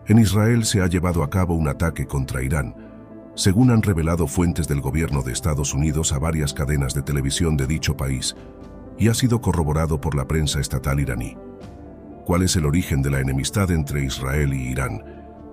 En Israel se ha llevado a cabo un ataque contra Irán, según han revelado fuentes del gobierno de Estados Unidos a varias cadenas de televisión de dicho país, y ha sido corroborado por la prensa estatal iraní. ¿Cuál es el origen de la enemistad entre Israel y Irán?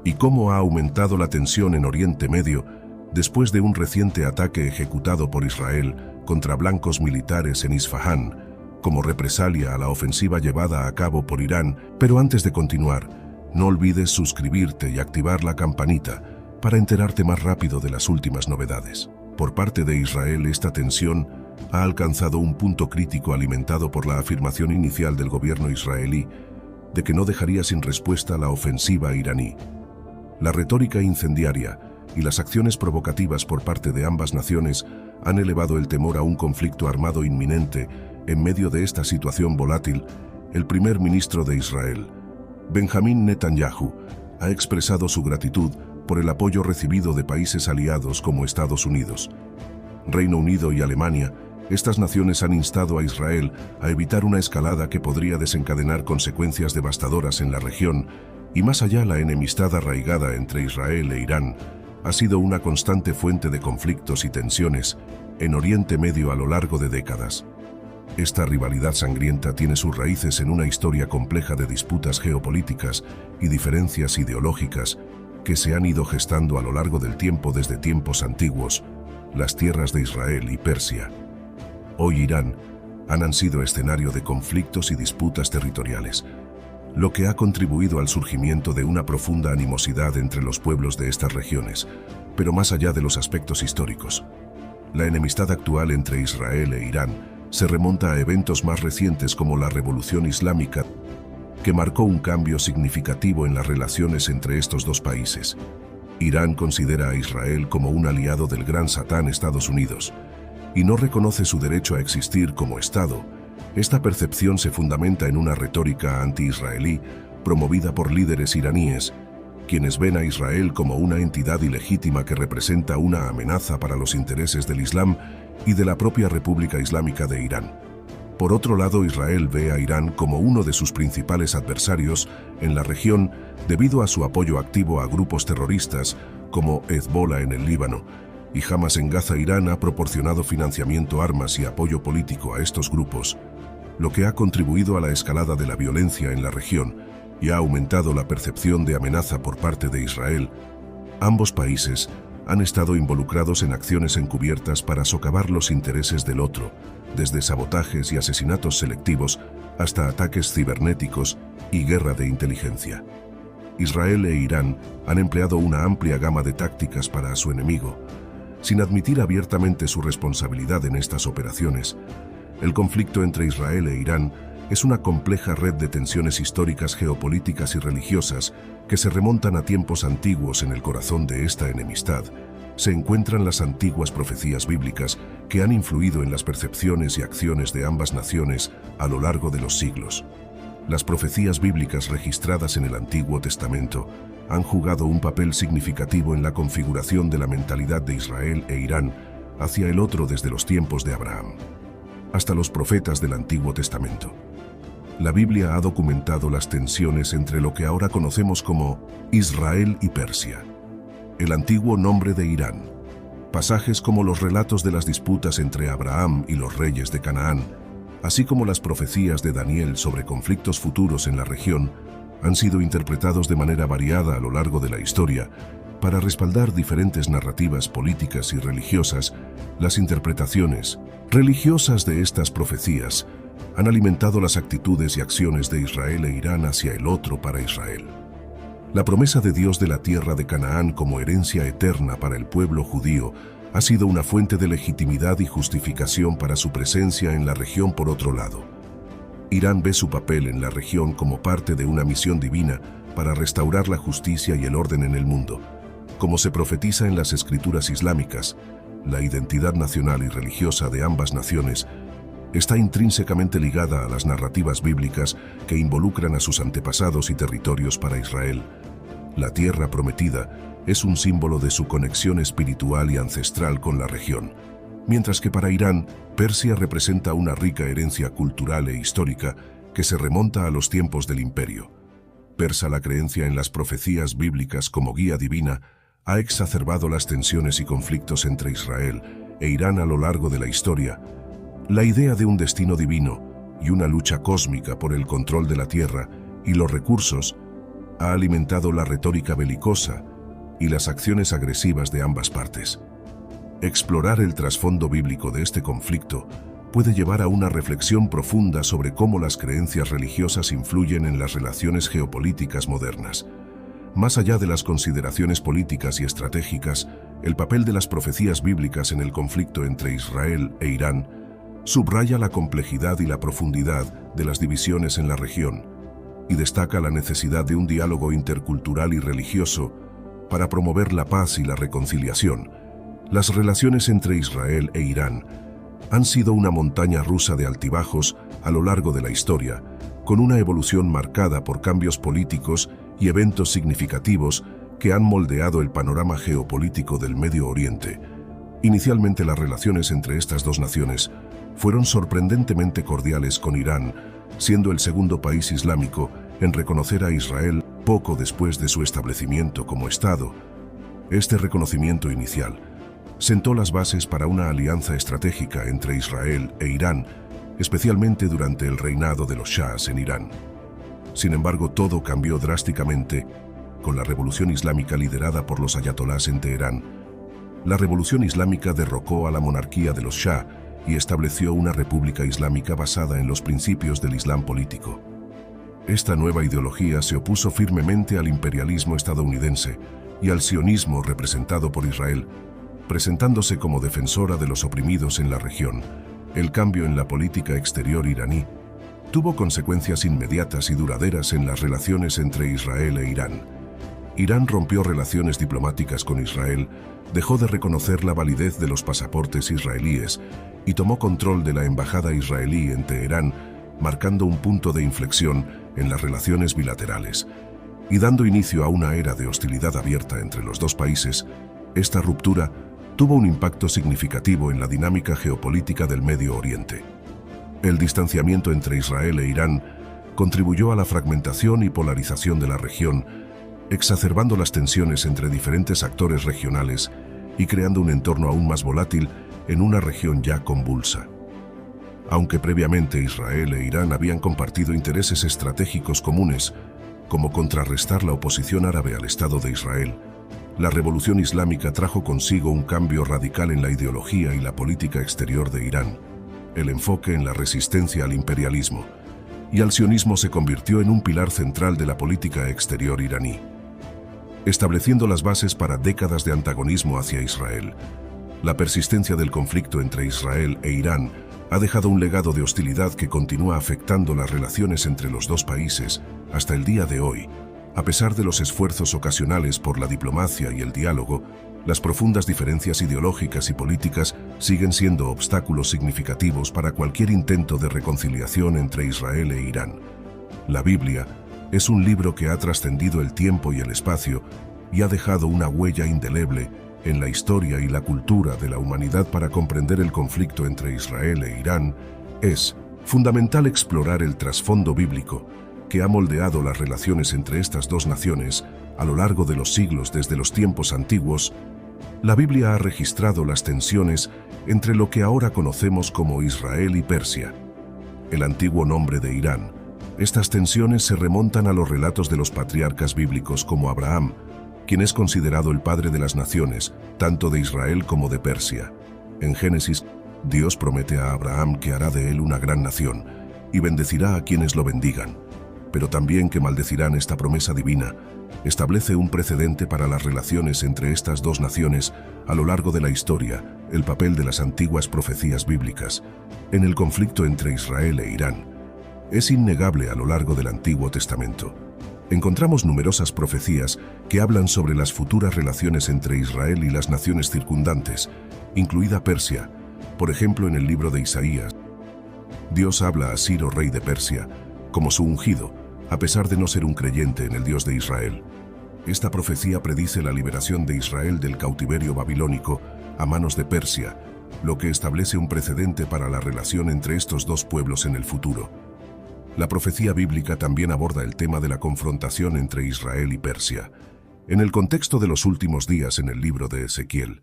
¿Y cómo ha aumentado la tensión en Oriente Medio después de un reciente ataque ejecutado por Israel contra blancos militares en Isfahán, como represalia a la ofensiva llevada a cabo por Irán? Pero antes de continuar, no olvides suscribirte y activar la campanita para enterarte más rápido de las últimas novedades. Por parte de Israel, esta tensión ha alcanzado un punto crítico alimentado por la afirmación inicial del gobierno israelí de que no dejaría sin respuesta la ofensiva iraní. La retórica incendiaria y las acciones provocativas por parte de ambas naciones han elevado el temor a un conflicto armado inminente. En medio de esta situación volátil, el primer ministro de Israel, Benjamín Netanyahu, ha expresado su gratitud por el apoyo recibido de países aliados como Estados Unidos, Reino Unido y Alemania. Estas naciones han instado a Israel a evitar una escalada que podría desencadenar consecuencias devastadoras en la región, y más allá, la enemistad arraigada entre Israel e Irán ha sido una constante fuente de conflictos y tensiones en Oriente Medio a lo largo de décadas. Esta rivalidad sangrienta tiene sus raíces en una historia compleja de disputas geopolíticas y diferencias ideológicas que se han ido gestando a lo largo del tiempo desde tiempos antiguos. Las tierras de Israel y Persia, hoy Irán, han sido escenario de conflictos y disputas territoriales, lo que ha contribuido al surgimiento de una profunda animosidad entre los pueblos de estas regiones. Pero más allá de los aspectos históricos, la enemistad actual entre Israel e Irán se remonta a eventos más recientes como la Revolución Islámica, que marcó un cambio significativo en las relaciones entre estos dos países. Irán considera a Israel como un aliado del gran Satán Estados Unidos y no reconoce su derecho a existir como Estado. Esta percepción se fundamenta en una retórica anti-israelí promovida por líderes iraníes, quienes ven a Israel como una entidad ilegítima que representa una amenaza para los intereses del Islam y de la propia República Islámica de Irán. Por otro lado, Israel ve a Irán como uno de sus principales adversarios en la región debido a su apoyo activo a grupos terroristas como Hezbollah en el Líbano y Hamas en Gaza. Irán ha proporcionado financiamiento, armas y apoyo político a estos grupos, lo que ha contribuido a la escalada de la violencia en la región y ha aumentado la percepción de amenaza por parte de Israel. Ambos países han estado involucrados en acciones encubiertas para socavar los intereses del otro, desde sabotajes y asesinatos selectivos hasta ataques cibernéticos y guerra de inteligencia. Israel e Irán han empleado una amplia gama de tácticas para su enemigo, sin admitir abiertamente su responsabilidad en estas operaciones. El conflicto entre Israel e Irán es una compleja red de tensiones históricas, geopolíticas y religiosas que se remontan a tiempos antiguos. En el corazón de esta enemistad se encuentran las antiguas profecías bíblicas que han influido en las percepciones y acciones de ambas naciones a lo largo de los siglos. Las profecías bíblicas registradas en el Antiguo Testamento han jugado un papel significativo en la configuración de la mentalidad de Israel e Irán hacia el otro desde los tiempos de Abraham hasta los profetas del Antiguo Testamento. La Biblia ha documentado las tensiones entre lo que ahora conocemos como Israel y Persia, el antiguo nombre de Irán. Pasajes como los relatos de las disputas entre Abraham y los reyes de Canaán, así como las profecías de Daniel sobre conflictos futuros en la región, han sido interpretados de manera variada a lo largo de la historia para respaldar diferentes narrativas políticas y religiosas. Las interpretaciones religiosas de estas profecías han alimentado las actitudes y acciones de Israel e Irán hacia el otro. Para Israel, la promesa de Dios de la tierra de Canaán como herencia eterna para el pueblo judío ha sido una fuente de legitimidad y justificación para su presencia en la región. Por otro lado, Irán ve su papel en la región como parte de una misión divina para restaurar la justicia y el orden en el mundo. Como se profetiza en las escrituras islámicas, la identidad nacional y religiosa de ambas naciones está intrínsecamente ligada a las narrativas bíblicas que involucran a sus antepasados y territorios. Para Israel, la tierra prometida es un símbolo de su conexión espiritual y ancestral con la región, mientras que para Irán, Persia representa una rica herencia cultural e histórica que se remonta a los tiempos del imperio. persa, la creencia en las profecías bíblicas como guía divina ha exacerbado las tensiones y conflictos entre Israel e Irán a lo largo de la historia. La idea de un destino divino y una lucha cósmica por el control de la tierra y los recursos ha alimentado la retórica belicosa y las acciones agresivas de ambas partes. Explorar el trasfondo bíblico de este conflicto puede llevar a una reflexión profunda sobre cómo las creencias religiosas influyen en las relaciones geopolíticas modernas. Más allá de las consideraciones políticas y estratégicas, el papel de las profecías bíblicas en el conflicto entre Israel e Irán subraya la complejidad y la profundidad de las divisiones en la región y destaca la necesidad de un diálogo intercultural y religioso para promover la paz y la reconciliación. Las relaciones entre Israel e Irán han sido una montaña rusa de altibajos a lo largo de la historia, con una evolución marcada por cambios políticos y eventos significativos que han moldeado el panorama geopolítico del Medio Oriente. Inicialmente, las relaciones entre estas dos naciones fueron sorprendentemente cordiales, con Irán siendo el segundo país islámico en reconocer a Israel poco después de su establecimiento como Estado. Este reconocimiento inicial sentó las bases para una alianza estratégica entre Israel e Irán, especialmente durante el reinado de los shahs en Irán. Sin embargo, todo cambió drásticamente con la revolución islámica liderada por los ayatolás en Teherán. La revolución islámica derrocó a la monarquía de los shah y estableció una república islámica basada en los principios del Islam político. Esta nueva ideología se opuso firmemente al imperialismo estadounidense y al sionismo representado por Israel, presentándose como defensora de los oprimidos en la región. El cambio en la política exterior iraní tuvo consecuencias inmediatas y duraderas en las relaciones entre Israel e Irán. Irán rompió relaciones diplomáticas con Israel, dejó de reconocer la validez de los pasaportes israelíes y tomó control de la embajada israelí en Teherán, marcando un punto de inflexión en las relaciones bilaterales y dando inicio a una era de hostilidad abierta entre los dos países. Esta ruptura tuvo un impacto significativo en la dinámica geopolítica del Medio Oriente. El distanciamiento entre Israel e Irán contribuyó a la fragmentación y polarización de la región, exacerbando las tensiones entre diferentes actores regionales y creando un entorno aún más volátil en una región ya convulsa. Aunque previamente Israel e Irán habían compartido intereses estratégicos comunes, como contrarrestar la oposición árabe al Estado de Israel, la revolución islámica trajo consigo un cambio radical en la ideología y la política exterior de Irán. El enfoque en la resistencia al imperialismo y al sionismo se convirtió en un pilar central de la política exterior iraní, estableciendo las bases para décadas de antagonismo hacia Israel. La persistencia del conflicto entre Israel e Irán ha dejado un legado de hostilidad que continúa afectando las relaciones entre los dos países hasta el día de hoy. A pesar de los esfuerzos ocasionales por la diplomacia y el diálogo, las profundas diferencias ideológicas y políticas siguen siendo obstáculos significativos para cualquier intento de reconciliación entre Israel e Irán. La Biblia es un libro que ha trascendido el tiempo y el espacio y ha dejado una huella indeleble en la historia y la cultura de la humanidad. Para comprender el conflicto entre Israel e Irán, es fundamental explorar el trasfondo bíblico que ha moldeado las relaciones entre estas dos naciones a lo largo de los siglos. Desde los tiempos antiguos, la Biblia ha registrado las tensiones entre lo que ahora conocemos como Israel y Persia, el antiguo nombre de Irán. Estas tensiones se remontan a los relatos de los patriarcas bíblicos como Abraham, quien es considerado el padre de las naciones, tanto de Israel como de Persia. En Génesis, Dios promete a Abraham que hará de él una gran nación y bendecirá a quienes lo bendigan, pero también que maldecirán. Esta promesa divina establece un precedente para las relaciones entre estas dos naciones a lo largo de la historia. El papel de las antiguas profecías bíblicas en el conflicto entre Israel e Irán es innegable. A lo largo del Antiguo Testamento encontramos numerosas profecías que hablan sobre las futuras relaciones entre Israel y las naciones circundantes, incluida Persia. Por ejemplo, en el libro de Isaías, Dios habla a Ciro, rey de Persia, como su ungido, a pesar de no ser un creyente en el Dios de Israel. Esta profecía predice la liberación de Israel del cautiverio babilónico a manos de Persia, lo que establece un precedente para la relación entre estos dos pueblos en el futuro. La profecía bíblica también aborda el tema de la confrontación entre Israel y Persia. En el contexto de los últimos días en el libro de Ezequiel,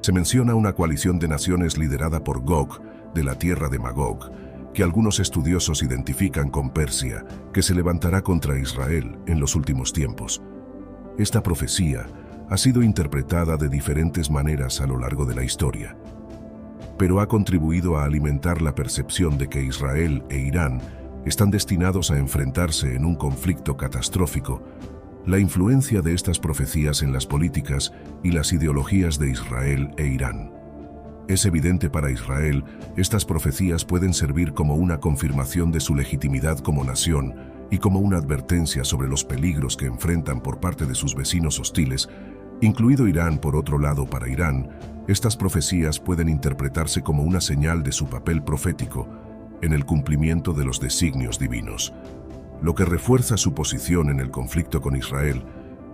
se menciona una coalición de naciones liderada por Gog, de la tierra de Magog, que algunos estudiosos identifican con Persia, que se levantará contra Israel en los últimos tiempos. Esta profecía ha sido interpretada de diferentes maneras a lo largo de la historia, pero ha contribuido a alimentar la percepción de que Israel e Irán están destinados a enfrentarse en un conflicto catastrófico. La influencia de estas profecías en las políticas y las ideologías de Israel e Irán. Es evidente para Israel, estas profecías pueden servir como una confirmación de su legitimidad como nación y como una advertencia sobre los peligros que enfrentan por parte de sus vecinos hostiles, incluido Irán. Por otro lado, para Irán, estas profecías pueden interpretarse como una señal de su papel profético en el cumplimiento de los designios divinos, lo que refuerza su posición en el conflicto con Israel.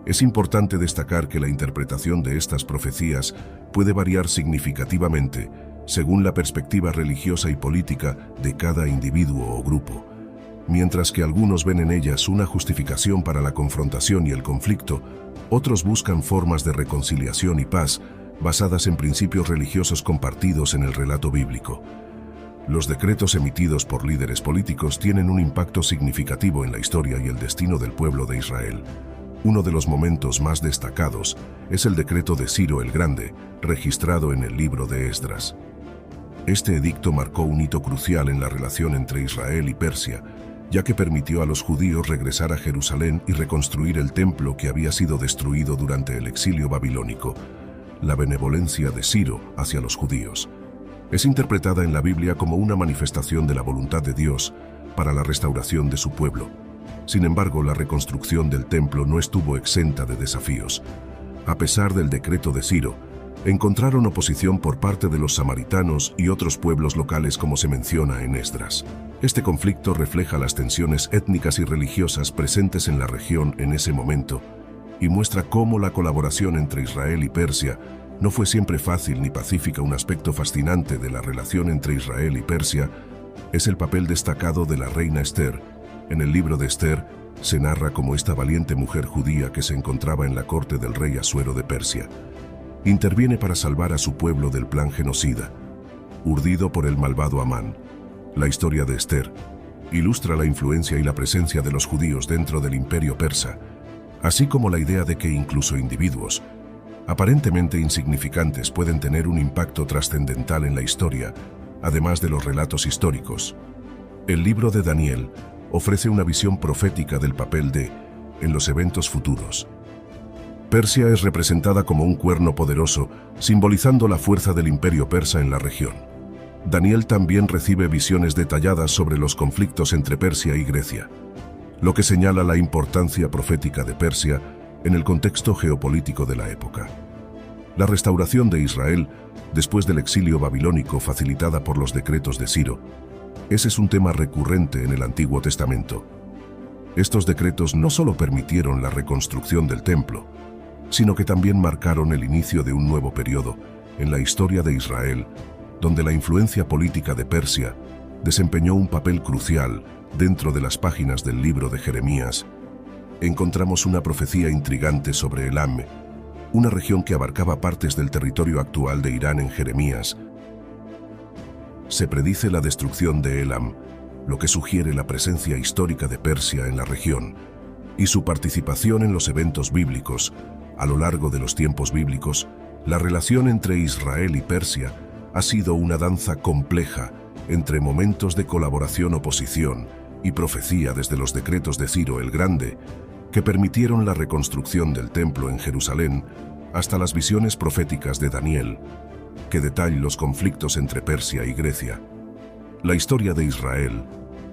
Es importante destacar que la interpretación de estas profecías puede variar significativamente según la perspectiva religiosa y política de cada individuo o grupo. Mientras que algunos ven en ellas una justificación para la confrontación y el conflicto, otros buscan formas de reconciliación y paz basadas en principios religiosos compartidos en el relato bíblico. Los decretos emitidos por líderes políticos tienen un impacto significativo en la historia y el destino del pueblo de Israel. Uno de los momentos más destacados es el decreto de Ciro el Grande, registrado en el libro de Esdras. Este edicto marcó un hito crucial en la relación entre Israel y Persia, ya que permitió a los judíos regresar a Jerusalén y reconstruir el templo que había sido destruido durante el exilio babilónico. La benevolencia de Ciro hacia los judíos es interpretada en la Biblia como una manifestación de la voluntad de Dios para la restauración de su pueblo. Sin embargo, la reconstrucción del templo no estuvo exenta de desafíos. A pesar del decreto de Ciro, encontraron oposición por parte de los samaritanos y otros pueblos locales, como se menciona en Esdras. Este conflicto refleja las tensiones étnicas y religiosas presentes en la región en ese momento y muestra cómo la colaboración entre Israel y Persia no fue siempre fácil ni pacífica. Un aspecto fascinante de la relación entre Israel y Persia es el papel destacado de la reina Esther. En el libro de Esther se narra cómo esta valiente mujer judía que se encontraba en la corte del rey Asuero de Persia interviene para salvar a su pueblo del plan genocida, urdido por el malvado Amán. La historia de Esther ilustra la influencia y la presencia de los judíos dentro del imperio persa, así como la idea de que incluso individuos aparentemente insignificantes pueden tener un impacto trascendental en la historia, además de los relatos históricos. El libro de Daniel ofrece una visión profética del papel en los eventos futuros. Persia es representada como un cuerno poderoso, simbolizando la fuerza del imperio persa en la región. Daniel también recibe visiones detalladas sobre los conflictos entre Persia y Grecia, lo que señala la importancia profética de Persia en el contexto geopolítico de la época. La restauración de Israel después del exilio babilónico, facilitada por los decretos de Ciro, ese es un tema recurrente en el Antiguo Testamento. Estos decretos no solo permitieron la reconstrucción del templo, sino que también marcaron el inicio de un nuevo periodo en la historia de Israel, donde la influencia política de Persia desempeñó un papel crucial. Dentro de las páginas del libro de Jeremías, encontramos una profecía intrigante sobre Elam, una región que abarcaba partes del territorio actual de Irán. En Jeremías se predice la destrucción de Elam, lo que sugiere la presencia histórica de Persia en la región y su participación en los eventos bíblicos. A lo largo de los tiempos bíblicos, la relación entre Israel y Persia ha sido una danza compleja entre momentos de colaboración, oposición y profecía, desde los decretos de Ciro el Grande, que permitieron la reconstrucción del templo en Jerusalén, hasta las visiones proféticas de Daniel, que detallan los conflictos entre Persia y Grecia. La historia de Israel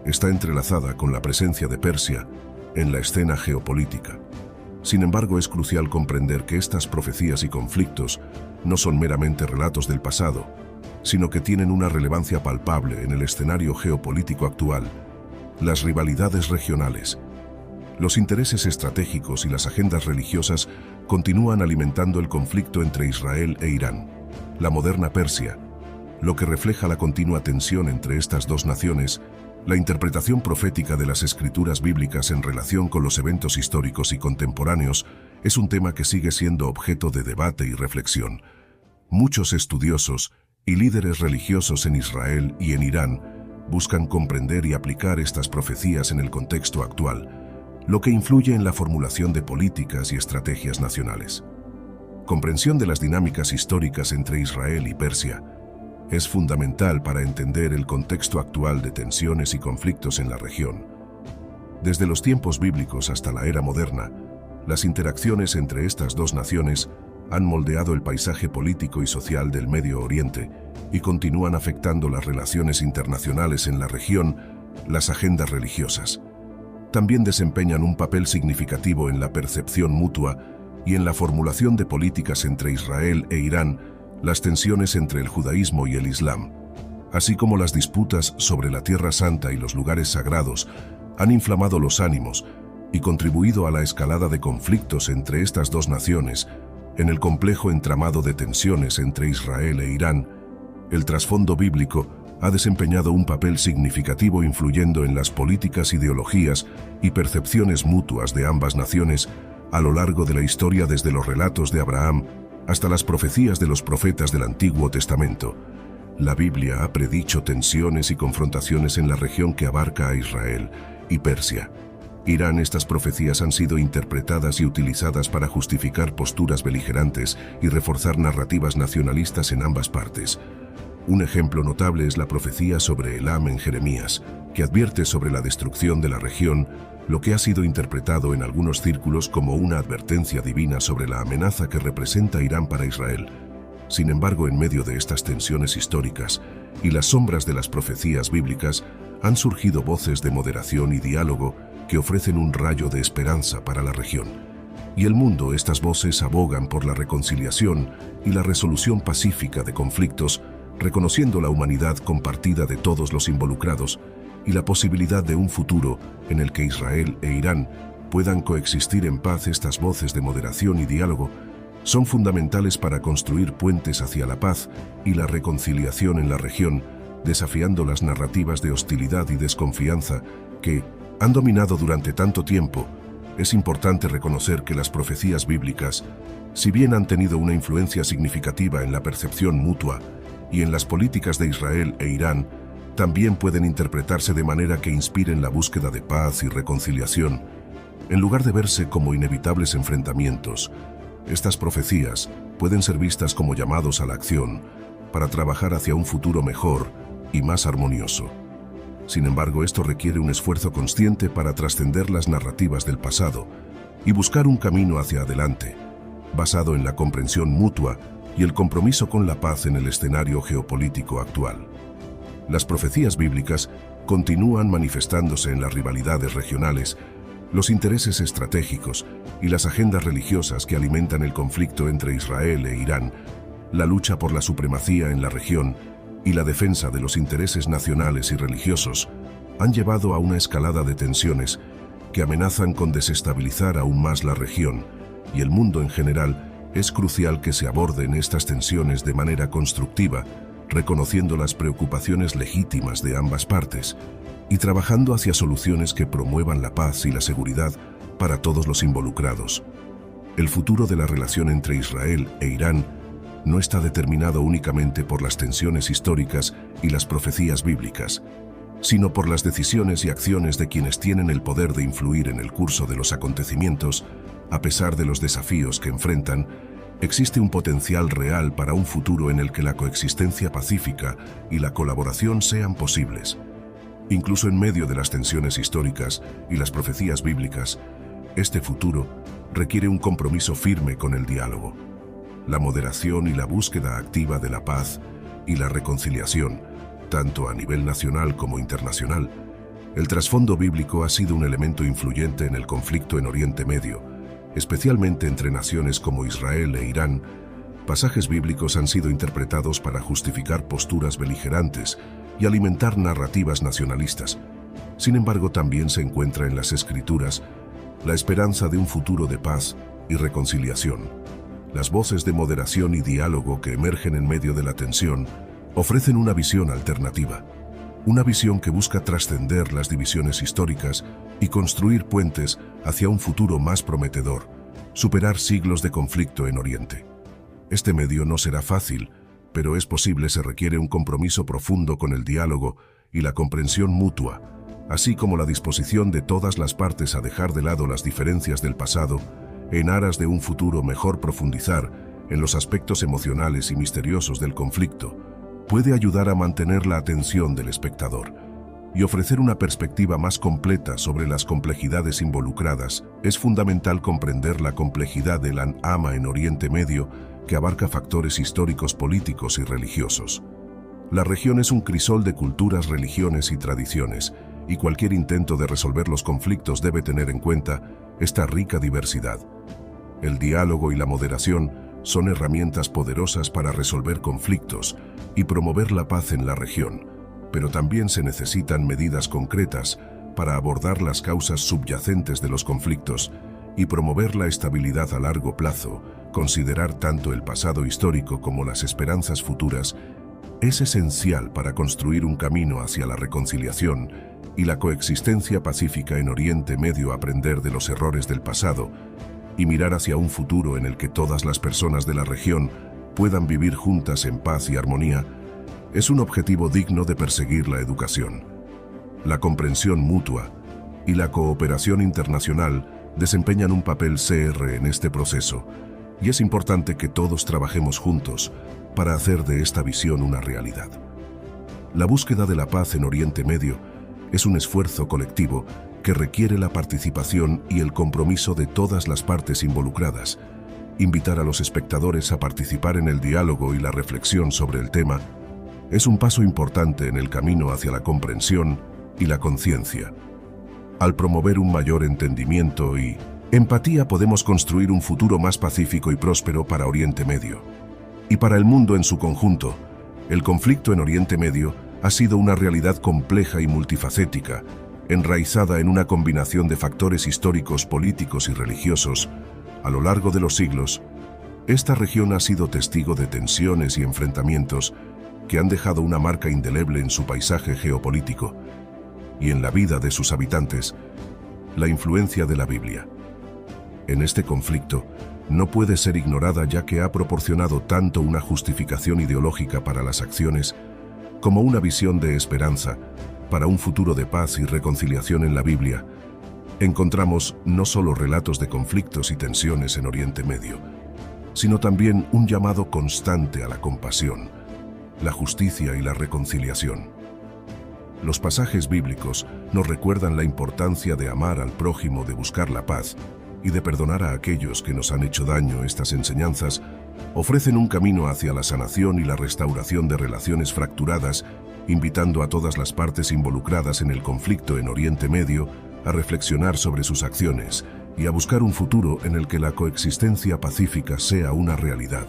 está entrelazada con la presencia de Persia en la escena geopolítica. Sin embargo, es crucial comprender que estas profecías y conflictos no son meramente relatos del pasado, sino que tienen una relevancia palpable en el escenario geopolítico actual. Las rivalidades regionales, los intereses estratégicos y las agendas religiosas continúan alimentando el conflicto entre Israel e Irán. La moderna Persia, lo que refleja la continua tensión entre estas dos naciones, La interpretación profética de las escrituras bíblicas en relación con los eventos históricos y contemporáneos es un tema que sigue siendo objeto de debate y reflexión. Muchos estudiosos y líderes religiosos en Israel y en Irán buscan comprender y aplicar estas profecías en el contexto actual, lo que influye en la formulación de políticas y estrategias nacionales. Comprensión de las dinámicas históricas entre Israel y Persia es fundamental para entender el contexto actual de tensiones y conflictos en la región. Desde los tiempos bíblicos hasta la era moderna, las interacciones entre estas dos naciones han moldeado el paisaje político y social del Medio Oriente y continúan afectando las relaciones internacionales en la región, las agendas religiosas. También desempeñan un papel significativo en la percepción mutua y en la formulación de políticas entre Israel e Irán, las tensiones entre el judaísmo y el islam, así como las disputas sobre la Tierra Santa y los lugares sagrados, han inflamado los ánimos y contribuido a la escalada de conflictos entre estas dos naciones. En el complejo entramado de tensiones entre Israel e Irán, el trasfondo bíblico ha desempeñado un papel significativo influyendo en las políticas, ideologías y percepciones mutuas de ambas naciones a lo largo de la historia, desde los relatos de Abraham hasta las profecías de los profetas del Antiguo Testamento. La Biblia ha predicho tensiones y confrontaciones en la región que abarca a Israel y Persia. Irán, estas profecías han sido interpretadas y utilizadas para justificar posturas beligerantes y reforzar narrativas nacionalistas en ambas partes. Un ejemplo notable es la profecía sobre Elam en Jeremías, que advierte sobre la destrucción de la región, lo que ha sido interpretado en algunos círculos como una advertencia divina sobre la amenaza que representa Irán para Israel. Sin embargo, en medio de estas tensiones históricas y las sombras de las profecías bíblicas, han surgido voces de moderación y diálogo que ofrecen un rayo de esperanza para la región. Y el mundo, estas voces abogan por la reconciliación y la resolución pacífica de conflictos, reconociendo la humanidad compartida de todos los involucrados y la posibilidad de un futuro en el que Israel e Irán puedan coexistir en paz. Estas voces de moderación y diálogo son fundamentales para construir puentes hacia la paz y la reconciliación en la región, desafiando las narrativas de hostilidad y desconfianza que han dominado durante tanto tiempo. Es importante reconocer que las profecías bíblicas, si bien han tenido una influencia significativa en la percepción mutua y en las políticas de Israel e Irán, también pueden interpretarse de manera que inspiren la búsqueda de paz y reconciliación. En lugar de verse como inevitables enfrentamientos, estas profecías pueden ser vistas como llamados a la acción para trabajar hacia un futuro mejor y más armonioso. Sin embargo, esto requiere un esfuerzo consciente para trascender las narrativas del pasado y buscar un camino hacia adelante, basado en la comprensión mutua y el compromiso con la paz en el escenario geopolítico actual. Las profecías bíblicas continúan manifestándose en las rivalidades regionales, los intereses estratégicos y las agendas religiosas que alimentan el conflicto entre Israel e Irán, la lucha por la supremacía en la región y la defensa de los intereses nacionales y religiosos han llevado a una escalada de tensiones que amenazan con desestabilizar aún más la región y el mundo en general. Es crucial que se aborden estas tensiones de manera constructiva, reconociendo las preocupaciones legítimas de ambas partes y trabajando hacia soluciones que promuevan la paz y la seguridad para todos los involucrados. El futuro de la relación entre Israel e Irán no está determinado únicamente por las tensiones históricas y las profecías bíblicas, sino por las decisiones y acciones de quienes tienen el poder de influir en el curso de los acontecimientos. A pesar de los desafíos que enfrentan, existe un potencial real para un futuro en el que la coexistencia pacífica y la colaboración sean posibles. Incluso en medio de las tensiones históricas y las profecías bíblicas, este futuro requiere un compromiso firme con el diálogo, la moderación y la búsqueda activa de la paz y la reconciliación, tanto a nivel nacional como internacional. El trasfondo bíblico ha sido un elemento influyente en el conflicto en Oriente Medio, especialmente entre naciones como Israel e Irán. Pasajes bíblicos han sido interpretados para justificar posturas beligerantes y alimentar narrativas nacionalistas. Sin embargo, también se encuentra en las Escrituras la esperanza de un futuro de paz y reconciliación. Las voces de moderación y diálogo que emergen en medio de la tensión ofrecen una visión alternativa. Una visión que busca trascender las divisiones históricas y construir puentes hacia un futuro más prometedor, superar siglos de conflicto en Oriente. Este medio no será fácil, pero es posible. Se requiere un compromiso profundo con el diálogo y la comprensión mutua, así como la disposición de todas las partes a dejar de lado las diferencias del pasado en aras de un futuro mejor. Profundizar en los aspectos emocionales y misteriosos del conflicto puede ayudar a mantener la atención del espectador y ofrecer una perspectiva más completa sobre las complejidades involucradas. Es fundamental comprender la complejidad del ama en Oriente Medio, que abarca factores históricos, políticos y religiosos. La región es un crisol de culturas, religiones y tradiciones, y cualquier intento de resolver los conflictos debe tener en cuenta esta rica diversidad. El diálogo y la moderación son herramientas poderosas para resolver conflictos y promover la paz en la región, pero también se necesitan medidas concretas para abordar las causas subyacentes de los conflictos y promover la estabilidad a largo plazo. Considerar tanto el pasado histórico como las esperanzas futuras es esencial para construir un camino hacia la reconciliación y la coexistencia pacífica en Oriente Medio. Aprender de los errores del pasado y mirar hacia un futuro en el que todas las personas de la región puedan vivir juntas en paz y armonía es un objetivo digno de perseguir. La educación, la comprensión mutua y la cooperación internacional desempeñan un papel clave en este proceso, y es importante que todos trabajemos juntos para hacer de esta visión una realidad. La búsqueda de la paz en Oriente Medio es un esfuerzo colectivo que requiere la participación y el compromiso de todas las partes involucradas. Invitar a los espectadores a participar en el diálogo y la reflexión sobre el tema es un paso importante en el camino hacia la comprensión y la conciencia. Al promover un mayor entendimiento y empatía, podemos construir un futuro más pacífico y próspero para Oriente Medio y para el mundo en su conjunto. El conflicto en Oriente Medio ha sido una realidad compleja y multifacética, enraizada en una combinación de factores históricos, políticos y religiosos. A lo largo de los siglos, esta región ha sido testigo de tensiones y enfrentamientos que han dejado una marca indeleble en su paisaje geopolítico y en la vida de sus habitantes. La influencia de la Biblia en este conflicto no puede ser ignorada, ya que ha proporcionado tanto una justificación ideológica para las acciones como una visión de esperanza para un futuro de paz y reconciliación. En la Biblia encontramos no solo relatos de conflictos y tensiones en Oriente Medio, sino también un llamado constante a la compasión, la justicia y la reconciliación. Los pasajes bíblicos nos recuerdan la importancia de amar al prójimo, de buscar la paz y de perdonar a aquellos que nos han hecho daño. Estas enseñanzas ofrecen un camino hacia la sanación y la restauración de relaciones fracturadas, invitando a todas las partes involucradas en el conflicto en Oriente Medio a reflexionar sobre sus acciones y a buscar un futuro en el que la coexistencia pacífica sea una realidad.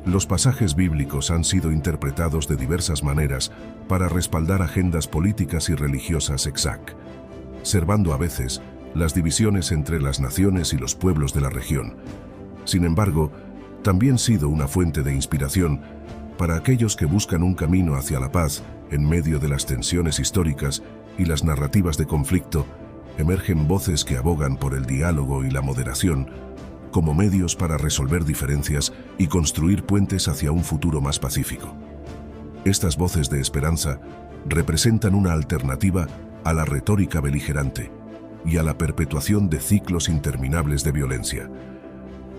Los pasajes bíblicos han sido interpretados de diversas maneras para respaldar agendas políticas y religiosas exacerbando a veces las divisiones entre las naciones y los pueblos de la región. Sin embargo, también han sido una fuente de inspiración para aquellos que buscan un camino hacia la paz en medio de las tensiones históricas y las narrativas de conflicto. Emergen voces que abogan por el diálogo y la moderación como medios para resolver diferencias y construir puentes hacia un futuro más pacífico. Estas voces de esperanza representan una alternativa a la retórica beligerante y a la perpetuación de ciclos interminables de violencia.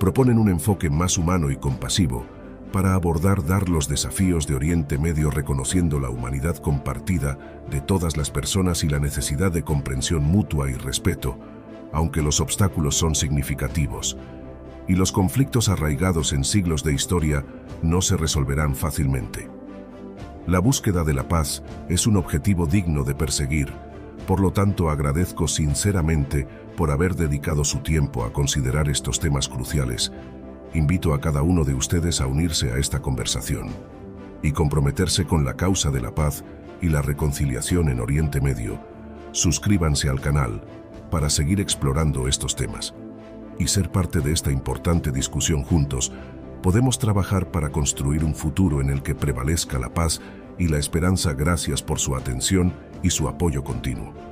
Proponen un enfoque más humano y compasivo para abordar los desafíos de Oriente Medio, reconociendo la humanidad compartida de todas las personas y la necesidad de comprensión mutua y respeto, aunque los obstáculos son significativos y los conflictos arraigados en siglos de historia no se resolverán fácilmente. La búsqueda de la paz es un objetivo digno de perseguir. Por lo tanto, agradezco sinceramente por haber dedicado su tiempo a considerar estos temas cruciales. Invito a cada uno de ustedes a unirse a esta conversación y comprometerse con la causa de la paz y la reconciliación en Oriente Medio. Suscríbanse al canal para seguir explorando estos temas y ser parte de esta importante discusión. Juntos podemos trabajar para construir un futuro en el que prevalezca la paz y la esperanza. Gracias por su atención y su apoyo continuo.